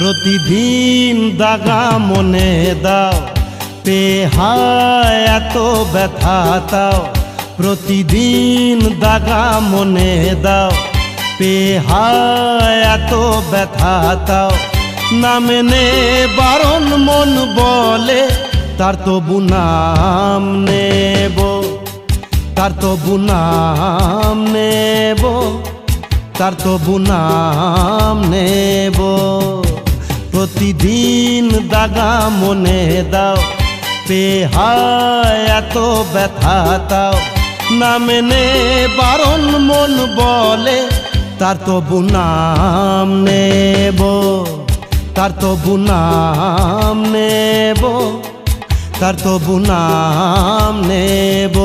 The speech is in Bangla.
প্রতিদিন দাগা মনে দাও, পেহায় এত ব্যথা তাও। প্রতিদিন দাগা মনে দাও, পেহায় এত ব্যথা তাও। না মেনে বারণ মন বলে, তার তবু নাম নেব, তার তবু নাম নেব, তার তবু নাম নেব। প্রতিদিন দাগা মনে দাও, পেহায় এত ব্যথা তাও। না মেনে বারণ মন বলে, তার তবু নাম নেব, তার তবু নাম নেব, তার তবু নাম নেব।